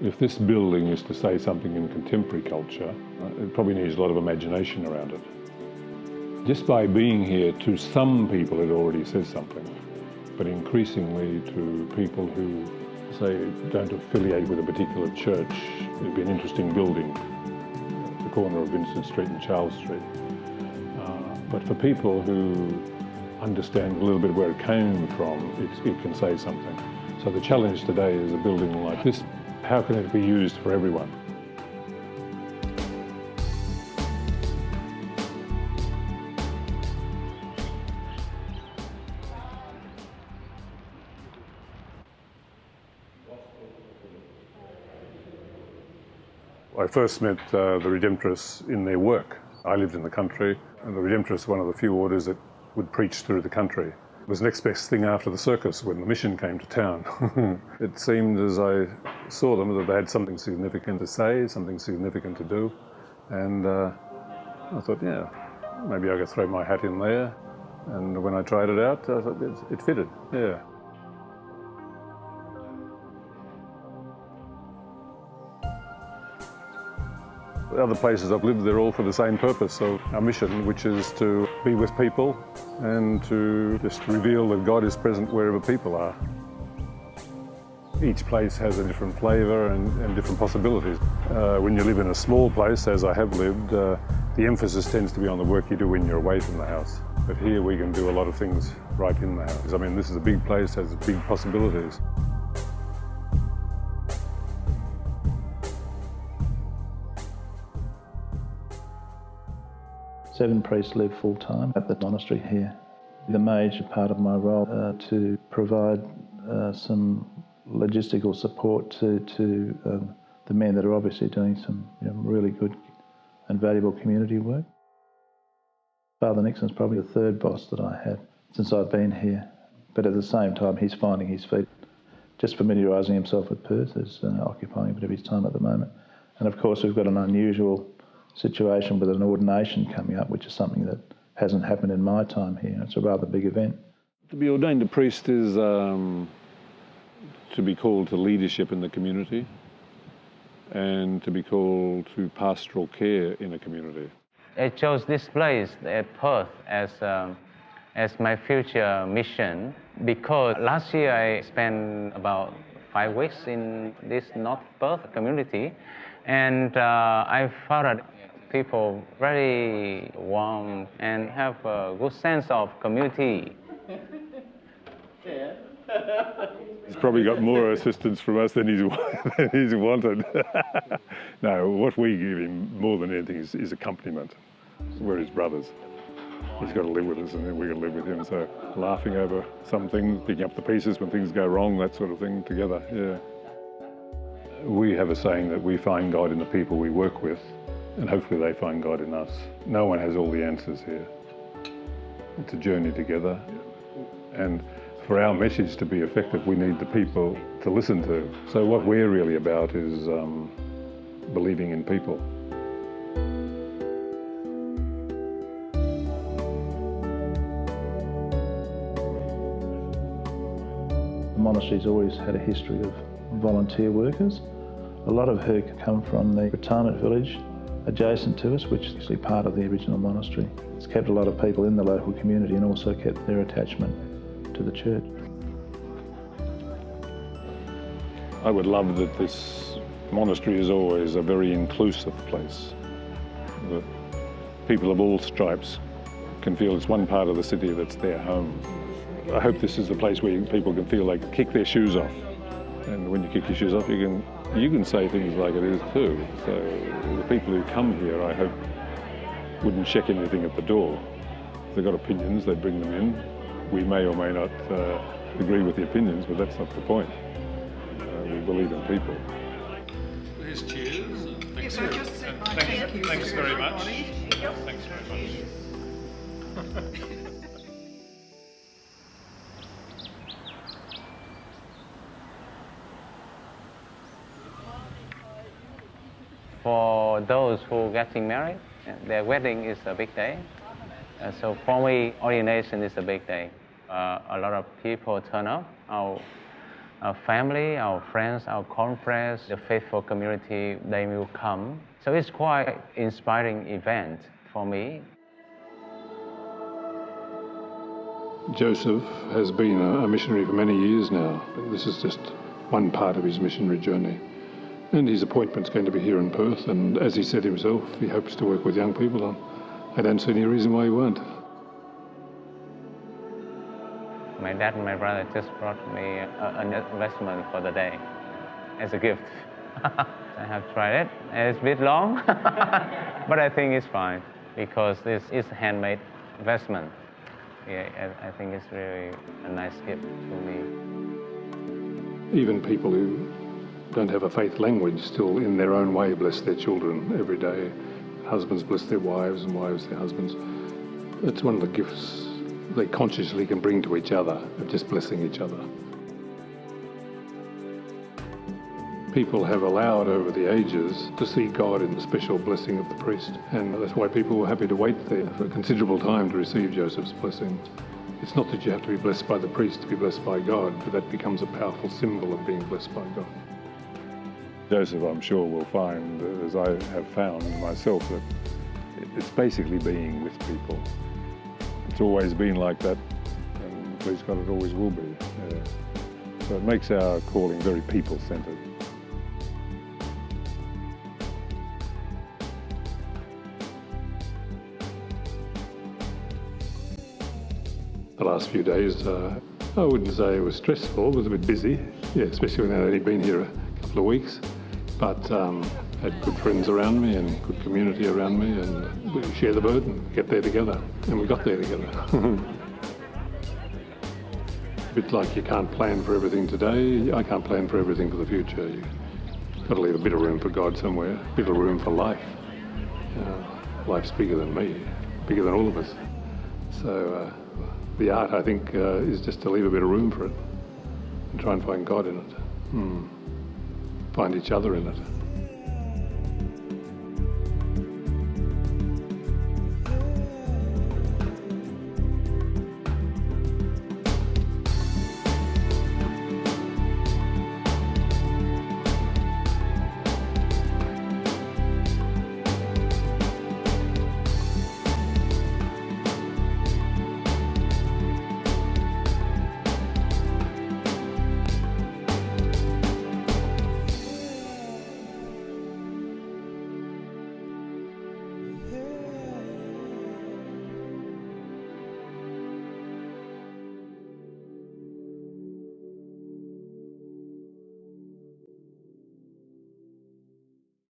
If this building is to say something in contemporary culture, it probably needs a lot of imagination around it. Just by being here, to some people it already says something, but increasingly to people who, say, don't affiliate with a particular church, it'd be an interesting building at the corner of Vincent Street and Charles Street. But for people who understand a little bit where it came from, it can say something. So the challenge today is a building like this, how can it be used for everyone? I first met the Redemptorists in their work. I lived in the country, and the Redemptorists were one of the few orders that would preach through the country. It was the next best thing after the circus when the mission came to town. It seemed as I saw them that they had something significant to say, something significant to do, and I thought, yeah, maybe I could throw my hat in there. And when I tried it out, I thought it fitted, yeah. The other places I've lived, they're all for the same purpose. So our mission, which is to be with people and to just reveal that God is present wherever people are. Each place has a different flavour and different possibilities. When you live in a small place, as I have lived, the emphasis tends to be on the work you do when you're away from the house. But here we can do a lot of things right in the house. I mean, this is a big place, has big possibilities. Seven priests live full-time at the monastery here. The major part of my role to provide some logistical support to the men that are obviously doing some really good and valuable community work. Father Nixon's probably the third boss that I had since I've been here, but at the same time he's finding his feet. Just familiarising himself with Perth is occupying a bit of his time at the moment. And of course we've got an unusual situation with an ordination coming up, which is something that hasn't happened in my time here. It's a rather big event. To be ordained a priest is to be called to leadership in the community and to be called to pastoral care in a community. I chose this place at Perth as my future mission because last year I spent about 5 weeks in this North Perth community, and I found that people very warm and have a good sense of community. He's probably got more assistance from us than he's wanted. No, what we give him more than anything is accompaniment. We're his brothers. He's got to live with us and then we've got to live with him. So laughing over some things, picking up the pieces when things go wrong, that sort of thing together, yeah. We have a saying that we find God in the people we work with, and hopefully they find God in us. No one has all the answers here. It's a journey together. And for our message to be effective, we need the people to listen to. So what we're really about is believing in people. The monastery's always had a history of volunteer workers. A lot of who come from the retirement village adjacent to us, which is actually part of the original monastery. It's kept a lot of people in the local community and also kept their attachment to the church. I would love that this monastery is always a very inclusive place. That people of all stripes can feel it's one part of the city that's their home. I hope this is the place where people can feel like kick their shoes off. And when you kick your shoes off, you can say things like it is too. So the people who come here, I hope, wouldn't check anything at the door. If they've got opinions, they bring them in. We may or may not agree with the opinions, but that's not the point. We believe in people. Here's cheers. Thanks very much. Thanks very much. Thanks very much. For those who are getting married, their wedding is a big day. So for me, ordination is a big day. A lot of people turn up. Our our family, our friends, our conference, the faithful community, they will come. So it's quite inspiring event for me. Joseph has been a missionary for many years now. This is just one part of his missionary journey. And his appointment's going to be here in Perth, and as he said himself, he hopes to work with young people, and I don't see any reason why he won't. My dad and my brother just brought me an investment for the day as a gift. I have tried it. It's a bit long, but I think it's fine because this is a handmade investment. Yeah, I think it's really a nice gift to me. Even people who don't have a faith language still in their own way bless their children every day. Husbands bless their wives and wives their husbands. It's one of the gifts they consciously can bring to each other, of just blessing each other. People have allowed over the ages to see God in the special blessing of the priest, and that's why people were happy to wait there for a considerable time to receive Joseph's blessing. It's not that you have to be blessed by the priest to be blessed by God, but that becomes a powerful symbol of being blessed by God. Joseph, I'm sure, will find, as I have found myself, that it's basically being with people. It's always been like that, and please God, it always will be. So it makes our calling very people-centred. The last few days, I wouldn't say it was stressful, it was a bit busy, especially when I'd only been here a couple of weeks. But had good friends around me and good community around me, and we share the burden, get there together, and we got there together. A bit like you can't plan for everything today, I can't plan for everything for the future. You've got to leave a bit of room for God somewhere, a bit of room for life. Life's bigger than me, bigger than all of us. So the art, I think, is just to leave a bit of room for it and try and find God in it. Find each other in it.